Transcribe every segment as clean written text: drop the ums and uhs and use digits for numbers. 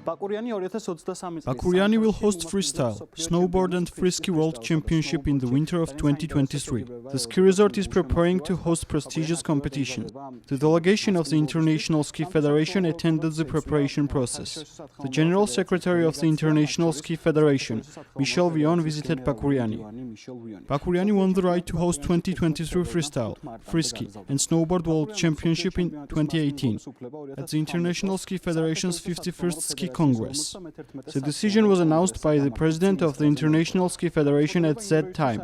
Bakuriani will host freestyle, snowboard and freeski world championship in the winter of 2023. The ski resort is preparing to host prestigious competitions. The delegation of the International Ski Federation attended the preparation process. The General Secretary of the International Ski Federation, Michel Vion, visited Bakuriani. Bakuriani won the right to host 2023 freestyle, freeski and snowboard world championship in 2018 at the International Ski Federation's 51st Ski Congress. The decision was announced by the president of the International Ski Federation at that time,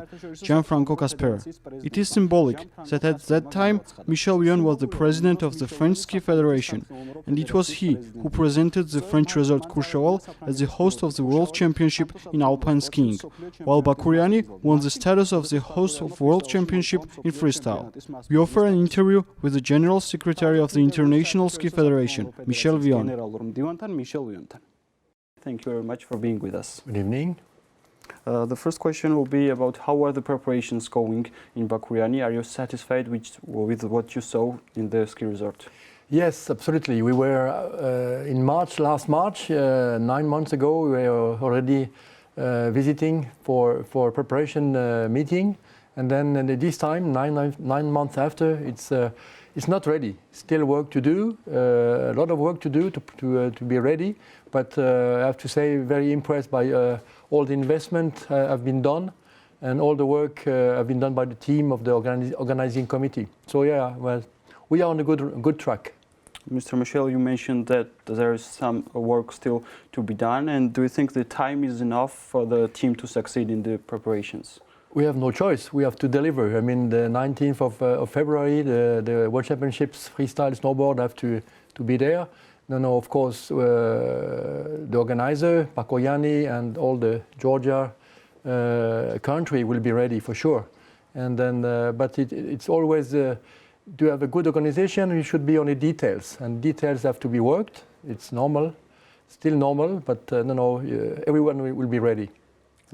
Gianfranco Caspera. It is symbolic that at that time Michel Vion was the president of the French Ski Federation, and it was he who presented the French resort Courchevel as the host of the World Championship in alpine skiing, while Bakuriani won the status of the host of World Championship in freestyle. We offer an interview with the General Secretary of the International Ski Federation, Michel Vion. Thank you very much for being with us. Good evening. The first question will be about how are the preparations going in Bakuriani? Are you satisfied with what you saw in the ski resort? Yes, absolutely. We were in last March, 9 months ago, we were already visiting for preparation meeting. And then this time, nine months after, it's not ready. Still work to do, a lot of work to do to be ready. But I have to say, very impressed by all the investment have been done, and all the work have been done by the team of the organizing committee. So yeah, well, we are on a good track. Mr. Michel, you mentioned that there is some work still to be done, and do you think the time is enough for the team to succeed in the preparations? We have no choice. We have to deliver. I mean, the 19th of February, the World Championships freestyle snowboard have to be there. No, of course, the organizer, Bakuriani, and all the Georgia country will be ready for sure. And then, but it's always to have a good organization. You should be on the details, and details have to be worked. It's normal, still normal, but everyone will be ready.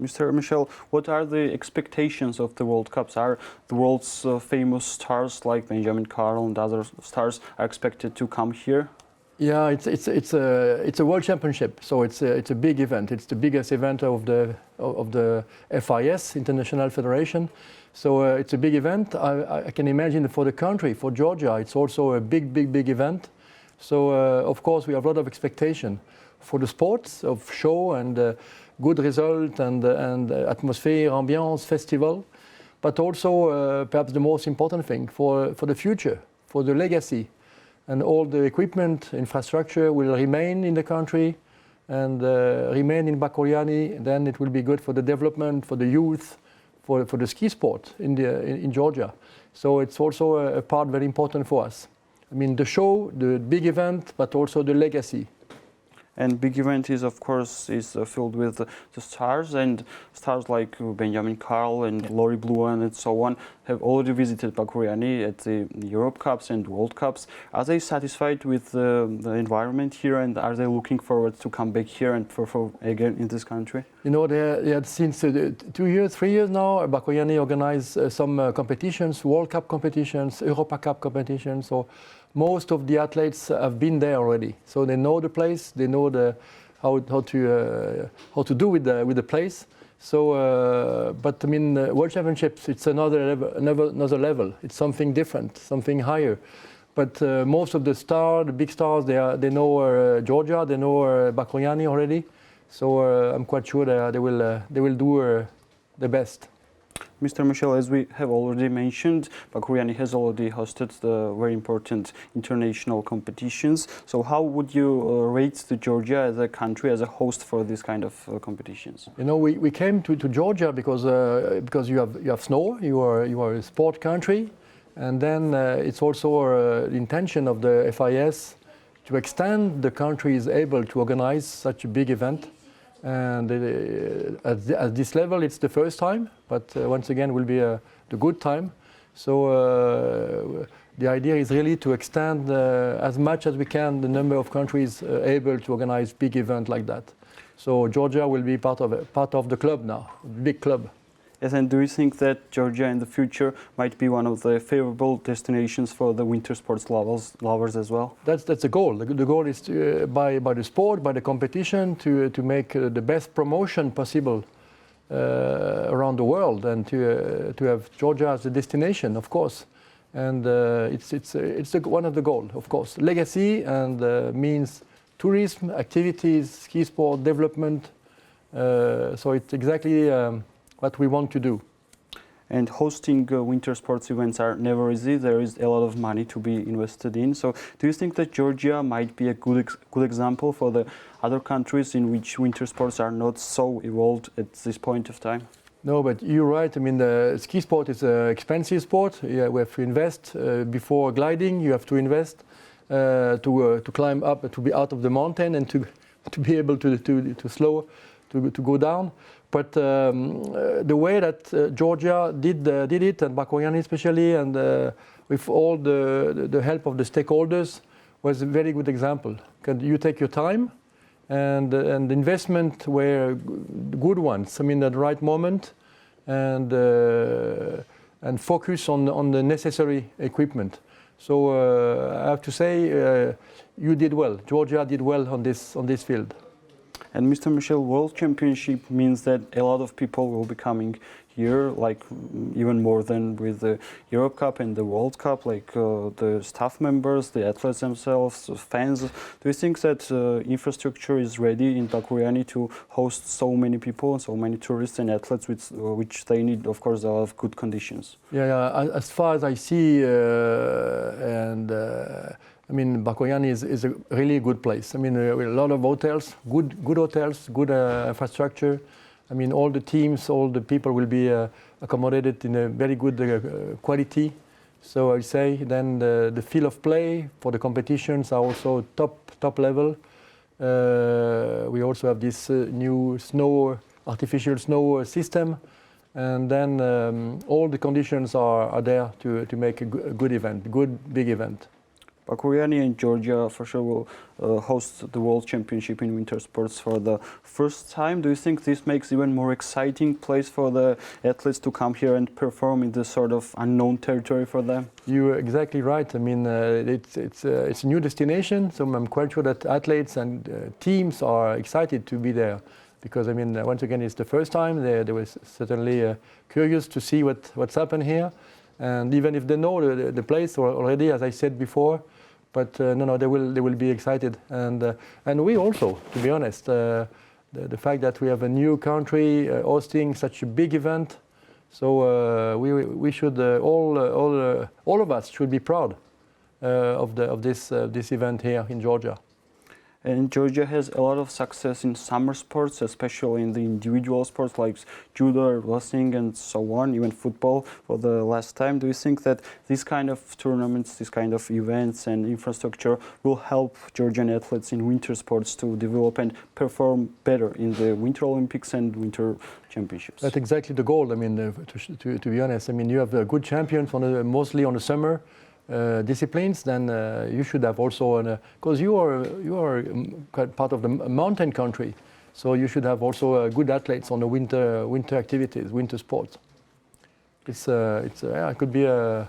Mr. Michel, what are the expectations of the World Cups? Are the world's famous stars like Benjamin Carl and other stars are expected to come here? Yeah, it's a World Championship, so it's a big event. It's the biggest event of the FIS, International Federation. So it's a big event. I can imagine for the country, for Georgia, it's also a big event. So of course we have a lot of expectation for the sports of show and good result and atmosphere, ambiance, festival, but also perhaps the most important thing for the future, for the legacy. And all the equipment, infrastructure will remain in the country and remain in Bakuriani. Then it will be good for the development, for the youth, for the ski sport in Georgia. So it's also a part very important for us. I mean, the show, the big event, but also the legacy. And big event is, of course, filled with the stars, and stars like Benjamin Carl and Laurie Blouin and so on have already visited Bakuriani at the Europe Cups and World Cups. Are they satisfied with the environment here, and are they looking forward to come back here and perform again in this country? You know, they had since 2 years, 3 years now, Bakuriani organized some competitions, World Cup competitions, Europa Cup competitions. So most of the athletes have been there already, so they know the place, they know how to do with the place. So, but I mean, World Championships, it's another level. It's something different, something higher. But most of the big stars, they know Georgia, they know Bakuriani already. So I'm quite sure they will do the best. Mr. Michel, as we have already mentioned, Bakuriani has already hosted the very important international competitions. So how would you rate Georgia as a country, as a host for this kind of competitions? You know, we came to Georgia because you have snow, you are a sport country, and then it's also the intention of the FIS to extend the country is able to organize such a big event. And at this level, it's the first time, but once again, will be the good time. So the idea is really to extend as much as we can the number of countries able to organize big event like that. So Georgia will be part of the club now, big club. Yes, and do you think that Georgia in the future might be one of the favorable destinations for the winter sports lovers as well? That's the goal. The goal is to, by the sport, by the competition, to make the best promotion possible around the world, and to have Georgia as a destination, of course. And it's one of the goals, of course. Legacy and means tourism, activities, ski sport, development. So it's exactly what we want to do. And hosting winter sports events are never easy. There is a lot of money to be invested in. So do you think that Georgia might be a good example for the other countries in which winter sports are not so evolved at this point of time? No, but you're right. I mean, the ski sport is an expensive sport. Yeah, we have to invest before gliding. You have to invest to climb up, to be out of the mountain, and to be able to go down. But the way that Georgia did it, and Bakoyani especially, and with all the help of the stakeholders, was a very good example. You take your time, and the investment were good ones. I mean, at the right moment, and focus on the necessary equipment. So I have to say, you did well. Georgia did well on this field. And Mr. Michel, World Championship means that a lot of people will be coming here, like even more than with the Europe Cup and the World Cup, like the staff members, the athletes themselves, fans. Do you think that infrastructure is ready in Bakoyani to host so many people, so many tourists and athletes, which they need, of course, a lot of good conditions? Yeah. As far as I see, I mean, Bakoyani is a really good place. I mean, a lot of hotels, good hotels, good infrastructure. I mean, all the teams, all the people will be accommodated in a very good quality. So I say then the field of play for the competitions are also top level. We also have this new artificial snow system. And then all the conditions are there to make a good event, good big event. Bakoyani and Georgia for sure will host the World Championship in winter sports for the first time. Do you think this makes even more exciting place for the athletes to come here and perform in this sort of unknown territory for them? You're exactly right. I mean, it's a new destination, so I'm quite sure that athletes and teams are excited to be there. Because I mean, once again, it's the first time. They were certainly curious to see what's happened here, and even if they know the place already, as I said before. But no, they will be excited, and we also, to be honest, the fact that we have a new country hosting such a big event, so we should all of us should be proud of this event here in Georgia. And Georgia has a lot of success in summer sports, especially in the individual sports like judo, wrestling, and so on, even football for the last time. Do you think that these kind of tournaments, these kind of events and infrastructure will help Georgian athletes in winter sports to develop and perform better in the Winter Olympics and Winter Championships? That's exactly the goal. I mean, to be honest, I mean, you have good champions mostly on the summer disciplines, then you should have also, because you are part of the mountain country, so you should have also good athletes on the winter activities, winter sports. It could be a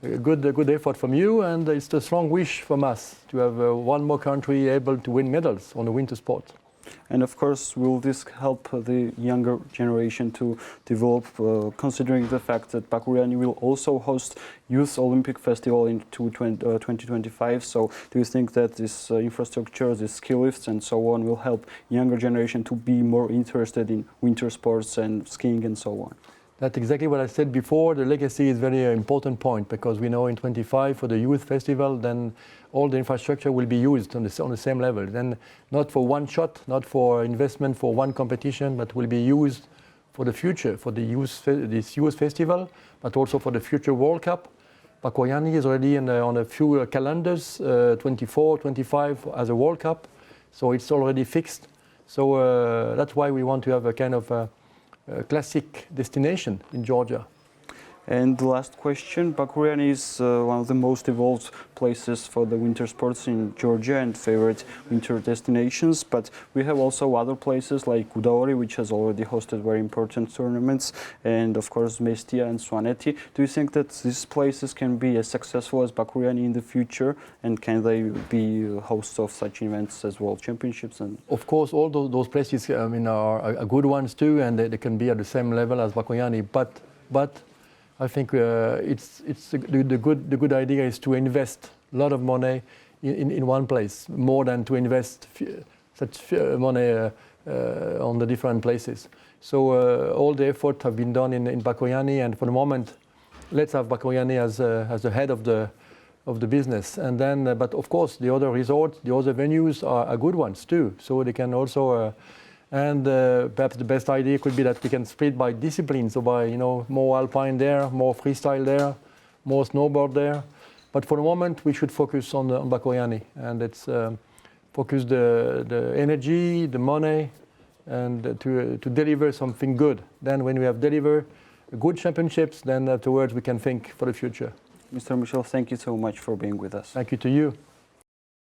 good effort from you, and it's a strong wish from us to have one more country able to win medals on the winter sport. And of course, will this help the younger generation to develop, considering the fact that Bakoyani will also host Youth Olympic Festival in 2025? So do you think that this infrastructure, these ski lifts and so on will help younger generation to be more interested in winter sports and skiing and so on? That's exactly what I said before. The legacy is a very important point, because we know in 25 for the youth festival, then all the infrastructure will be used on the same level. Then not for one shot, not for investment for one competition, but will be used for the future, for this youth festival, but also for the future World Cup. Bakoyani is already on a few calendars, 24, 25 as a World Cup, so it's already fixed. So that's why we want to have a kind of classic destination in Georgia. And the last question, Bakuriani is one of the most evolved places for the winter sports in Georgia and favorite winter destinations, but we have also other places like Gudauri, which has already hosted very important tournaments, and of course Mestia and Svaneti. Do you think that these places can be as successful as Bakuriani in the future, and can they be hosts of such events as World Championships? And of course, all those places are good ones too, and they can be at the same level as Bakuriani, but I think the good idea is to invest a lot of money in one place, more than to invest such money on the different places. So all the effort have been done in Bakuriani, and for the moment, let's have Bakuriani as the head of the business. And then, but of course, the other resorts, the other venues are good ones too. So they can also. And perhaps the best idea could be that we can split by discipline, so by more alpine there, more freestyle there, more snowboard there. But for the moment, we should focus on Bakuriani, and it's focus the energy, the money, and to deliver something good. Then, when we have delivered good championships, then afterwards we can think for the future. Mr. Michel, thank you so much for being with us. Thank you to you.